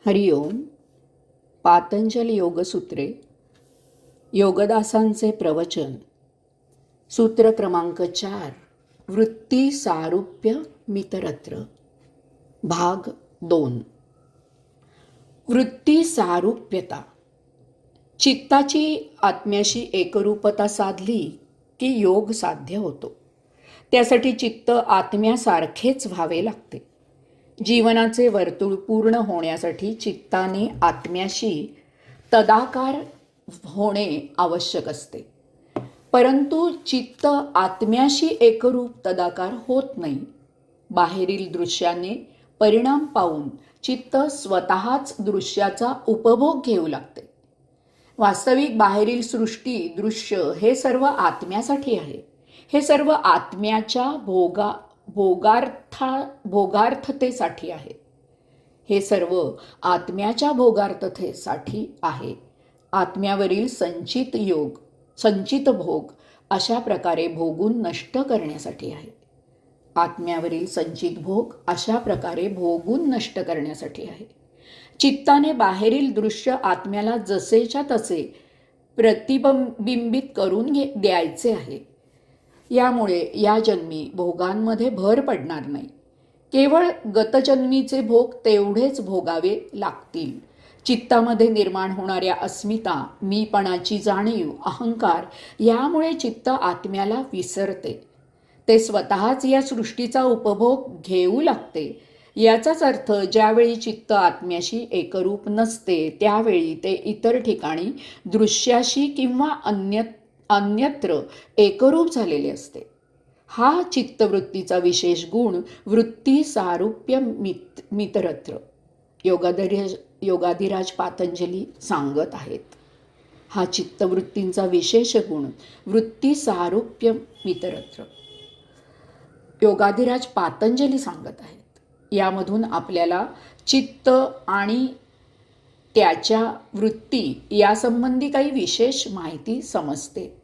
हरिओम. पातंजल योगसूत्रे, योगदासांचे प्रवचन, सूत्र क्रमांक 4, वृत्ती सारूप्य मितरत्र, भाग 2. वृत्ती सारूप्यता. चित्ताची आत्म्याशी एकरूपता साधली की योग साध्य होतो. त्यासाठी चित्त आत्म्यासारखेच व्हावे लागते. जीवनाचे वर्तुळ पूर्ण होण्यासाठी चित्ताने आत्म्याशी तदाकार होणे आवश्यक असते. परंतु चित्त आत्म्याशी एकरूप तदाकार होत नाही. बाहेरील दृश्याने परिणाम पाहून चित्त स्वतःच दृश्याचा उपभोग घेऊ लागते. वास्तविक बाहेरील सृष्टी, दृश्य हे सर्व आत्म्यासाठी आहे. हे सर्व आत्म्याच्या भोगार्थतेसाठी आहे. हे सर्व आत्म्याच्या भोगार्थतेसाठी आहे. आत्म्यावरील संचित भोग अशा प्रकारे भोगून नष्ट करण्यासाठी आहे. आत्म्यावरील संचित भोग अशा प्रकारे भोगून नष्ट करण्यासाठी आहे. चित्ताने बाहेरील दृश्य आत्म्याला जसेच्या तसे प्रतिबिंबित करून द्यायचे आहे. यामुळे या जन्मी भोगांमध्ये भर पडणार नाही. केवळ गतजन्मीचे भोग तेवढेच भोगावे लागतील. चित्तामध्ये निर्माण होणाऱ्या अस्मिता, मीपणाची जाणीव, अहंकार यामुळे चित्त आत्म्याला विसरते. ते स्वतःच या सृष्टीचा उपभोग घेऊ लागते. याचाच अर्थ ज्यावेळी चित्त आत्म्याशी एकरूप नसते त्यावेळी ते इतर ठिकाणी दृश्याशी किंवा अन्यत्र एकरूप झालेले असते. हा चित्तवृत्तीचा विशेष गुण वृत्ती सारूप्य मितरत्र योगाधिराज पातंजली सांगत आहेत. हा चित्तवृत्तींचा विशेष गुण वृत्ती सारूप्य मितरत्र योगाधिराज पातंजली सांगत आहेत. यामधून आपल्याला चित्त आणि त्याच्या वृत्ती यासंबंधी काही विशेष माहिती समजते.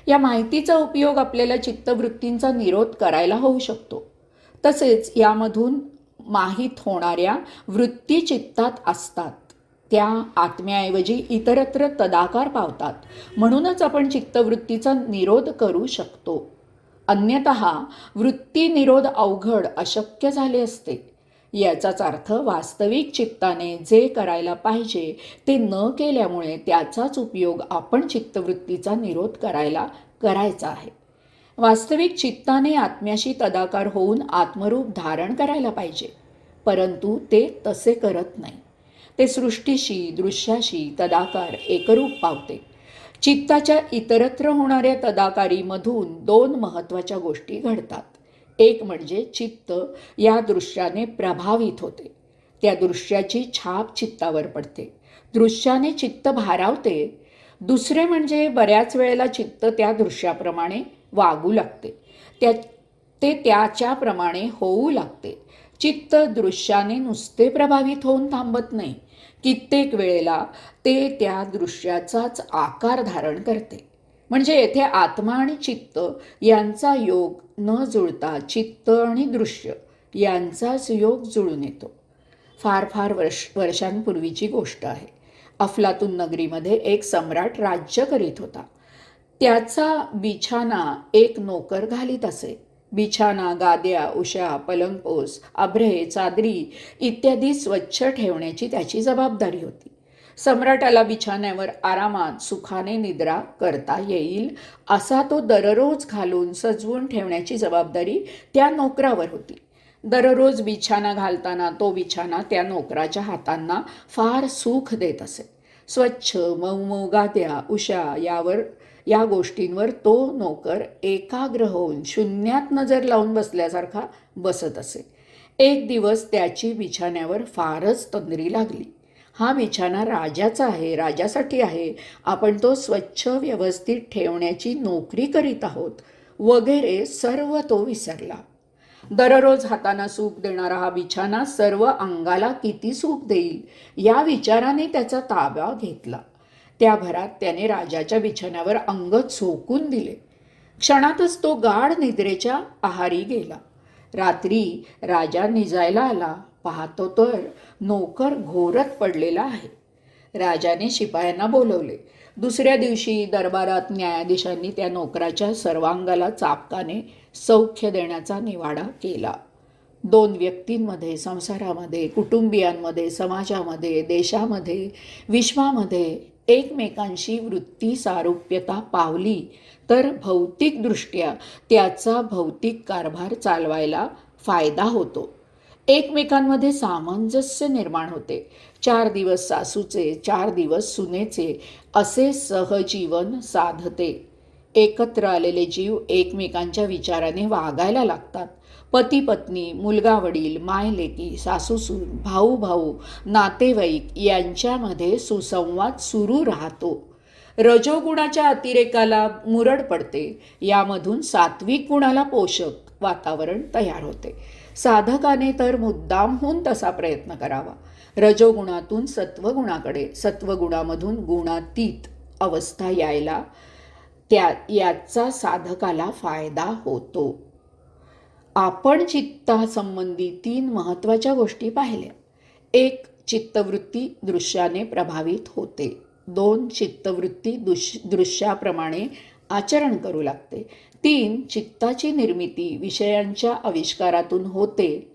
या माहितीचा उपयोग आपल्याला चित्तवृत्तींचा निरोध करायला होऊ शकतो. तसेच यामधून माहीत होणाऱ्या वृत्ती चित्तात असतात त्या आत्म्याऐवजी इतरत्र तदाकार पावतात. म्हणूनच आपण चित्तवृत्तीचा निरोध करू शकतो. अन्यतः वृत्ती निरोध अवघड, अशक्य झाले असते. याचाच अर्थ वास्तविक चित्ताने जे करायला पाहिजे ते न केल्यामुळे त्याचाच उपयोग आपण चित्तवृत्तीचा निरोध करायचा आहे. वास्तविक चित्ताने आत्म्याशी तदाकार होऊन आत्मरूप धारण करायला पाहिजे. परंतु ते तसे करत नाही. ते सृष्टीशी, दृश्याशी तदाकार एकरूप पावते. चित्ताच्या इतरत्र होणाऱ्या तदाकारीमधून 2 महत्त्वाच्या गोष्टी घडतात. एक म्हणजे चित्त या दृश्याने प्रभावित होते. त्या दृश्याची छाप चित्तावर पडते. दृश्याने चित्त भारावते. दुसरे म्हणजे बऱ्याच वेळेला चित्त त्या दृश्याप्रमाणे वागू लागते. ते त्याच्याप्रमाणे होऊ लागते. चित्त दृश्याने नुसते प्रभावित होऊन थांबत नाही. कित्येक वेळेला ते त्या दृश्याचाच आकार धारण करते. म्हणजे येथे आत्मा आणि चित्त यांचा योग न जुळता चित्त आणि दृश्य यांचाच योग जुळून येतो. फार वर्षांपूर्वीची गोष्ट आहे. अफलातून नगरीमध्ये एक सम्राट राज्य करीत होता. त्याचा बिछाना एक नोकर घालीत असे. बिछाना, गाद्या, उशा, पलंगपोस, अभ्रे, चादरी इत्यादी स्वच्छ ठेवण्याची त्याची जबाबदारी होती. सम्राटाला बिछाण्यावर आरामात सुखाने निद्रा करता येईल असा तो दररोज घालून सजवून ठेवण्याची जबाबदारी त्या नोकरावर होती. दररोज बिछाना घालताना तो बिछाना त्या नोकराच्या हातांना फार सुख देत असे. स्वच्छ मऊ गाद्या, उशा या गोष्टींवर तो नोकर एकाग्र होऊन शून्यात नजर लावून बसल्यासारखा बसत असे. एक दिवस त्याची बिछाण्यावर फारच तंद्री लागली. हा बिछाना राजाचा आहे, राजासाठी आहे, आपण तो स्वच्छ व्यवस्थित ठेवण्याची नोकरी करीत आहोत वगैरे सर्व तो विसरला. दररोज हातांना सुख देणारा हा बिछाना सर्व अंगाला किती सुख देईल या विचाराने त्याचा ताबा घेतला. त्या भरात त्याने राजाच्या बिछाण्यावर अंग झोकून दिले. क्षणातच तो गाढ निद्रेच्या आहारी गेला. रात्री राजा निजायला आला. पाहतो तर नोकर घोरत पडलेला आहे. राजाने शिपायांना बोलवले. दुसऱ्या दिवशी दरबारात न्यायाधीशांनी त्या नोकराच्या सर्वांगाला चाबकाने सौख्य देण्याचा निवाडा केला. 2 व्यक्तींमध्ये, संसारामध्ये, कुटुंबियांमध्ये, समाजामध्ये, देशामध्ये, विश्वामध्ये एकमेकांशी वृत्ती सारुप्यता पावली तर भौतिकदृष्ट्या त्याचा भौतिक कारभार चालवायला फायदा होतो. एकमेकांमध्ये सामंजस्य निर्माण होते. 4 दिवस सासूचे, 4 दिवस सुनेचे असे सहजीवन साधते. एकत्र आलेले जीव एकमेकांच्या विचाराने वागायला लागतात. पती पत्नी, मुलगा वडील, माय लेकी, सासू सून, भाऊ भाऊ, नातेवाईक यांच्यामध्ये सुसंवाद सुरू राहतो. रजोगुणाच्या अतिरेकाला मुरड पडते. यामधून सात्विक गुणाला पोषक वातावरण तयार होते. साधकाने तर मुद्दामहून तसा प्रयत्न करावा. रजोगुणातून सत्वगुणाकडे, सत्वगुणामधून गुणातीत अवस्था यायला याचा साधकाला फायदा होतो. आपण चित्तासंबंधी 3 महत्त्वाच्या गोष्टी पाहिल्या. 1. चित्तवृत्ती दृश्याने प्रभावित होते. 2. चित्तवृत्ती दृश्याप्रमाणे आचरण करू लागते. 3. चित्ताची निर्मिती विषयांच्या आविष्कारातून होते.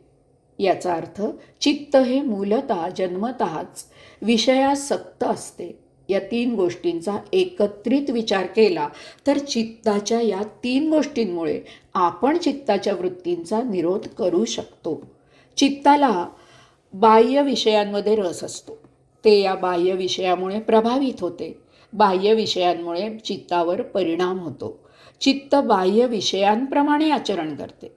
याचा अर्थ चित्त हे मूलतः जन्मतःच विषयासक्त असते. या 3 गोष्टींचा एकत्रित विचार केला तर चित्ताच्या या 3 गोष्टींमुळे आपण चित्ताच्या वृत्तींचा निरोध करू शकतो. चित्ताला बाह्य विषयांमध्ये रस असतो. ते या बाह्य विषयामुळे प्रभावित होते. बाह्य विषयांमुळे चित्तावर परिणाम होतो. चित्त बाह्य विषयांप्रमाणे आचरण करते.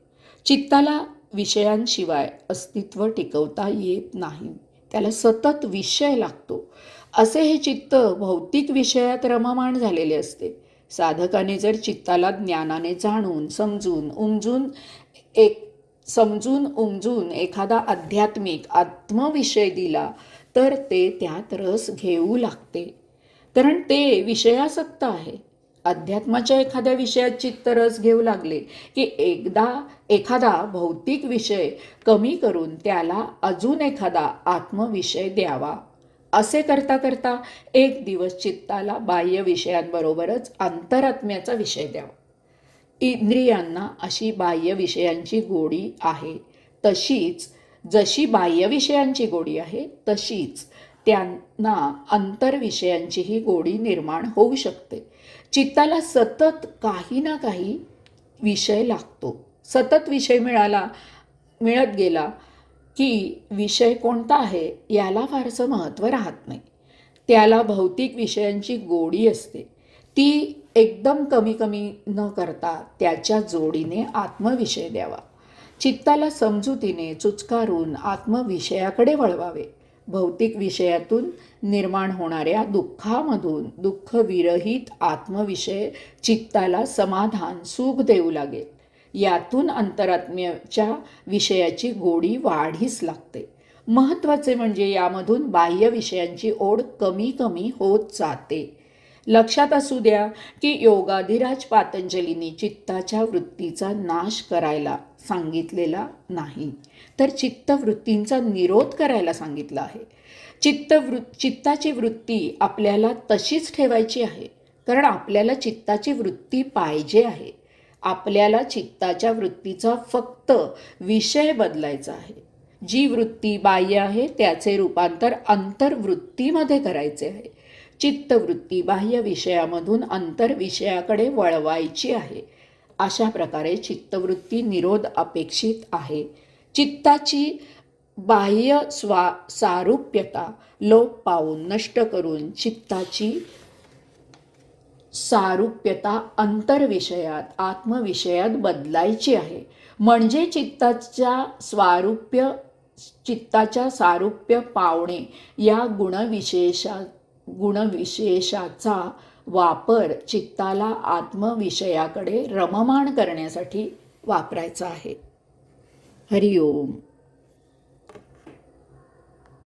चित्ताला विषयांशिवाय अस्तित्व टिकवता येत नाही. त्याला सतत विषय लागतो. असे हे चित्त भौतिक विषयात रममाण झालेले असते. साधकाने जर चित्ताला ज्ञानाने जाणून समजून उमजून एखादा आध्यात्मिक आत्मविषय दिला तर ते त्यात रस घेऊ लागते. कारण ते विषयासक्त आहे. अध्यात्माच्या एखाद्या विषयात चित्त रस घेऊ लागले की एखादा भौतिक विषय कमी करून त्याला अजून एखादा आत्मविषय द्यावा. असे करता करता एक दिवस चित्ताला बाह्य विषयांबरोबरच अंतरात्म्याचा विषय द्यावा. इंद्रियांना अशी बाह्य विषयांची गोडी आहे. जशी बाह्य विषयांची गोडी आहे तशीच त्यांना अंतर्विषयांचीही गोडी निर्माण होऊ शकते. चित्ताला सतत काही ना काही विषय लागतो. सतत विषय मिळत गेला की विषय कोणता आहे याला फारसं महत्त्व राहत नाही. त्याला भौतिक विषयांची गोडी असते. ती एकदम कमी न करता त्याच्या जोडीने आत्मविषय द्यावा. चित्ताला समजुतीने चुचकारून आत्मविषयाकडे वळवावे. भौतिक विषयातून निर्माण होणाऱ्या दुःखामधून दुःखविरहित आत्मविषय चित्ताला समाधान सुख देऊ लागेल. यातून अंतरात्म्याच्या विषयाची गोडी वाढीस लागते. महत्त्वाचे म्हणजे यामधून बाह्य विषयांची ओढ कमी होत जाते. लक्षात असू द्या की योगाधिराज पातंजलींनी चित्ताच्या वृत्तीचा नाश करायला सांगितलेला नाही, तर चित्तवृत्तींचा निरोध करायला सांगितला आहे. चित्ताची वृत्ती आपल्याला तशीच ठेवायची आहे, कारण आपल्याला चित्ताची वृत्ती पाहिजे आहे. आपल्याला चित्ताच्या वृत्तीचा फक्त विषय बदलायचा आहे. जी वृत्ती बाह्य आहे त्याचे रूपांतर अंतर्वृत्तीमध्ये करायचे आहे. चित्तवृत्ती बाह्य विषयामधून अंतर्विषयाकडे वळवायची आहे. अशा प्रकारे चित्तवृत्ती निरोध अपेक्षित आहे. चित्ताची बाह्य सारुप्यता लोप पावून नष्ट करून चित्ताची सारुप्यता अंतर्विषयात आत्मविषयात बदलायची आहे. म्हणजे चित्ताच्या सारुप्य पावणे या गुणविशेषाचा वापर चित्ताला आत्मविषयाकडे रममाण करण्यासाठी वापरायचा आहे. हरिओम.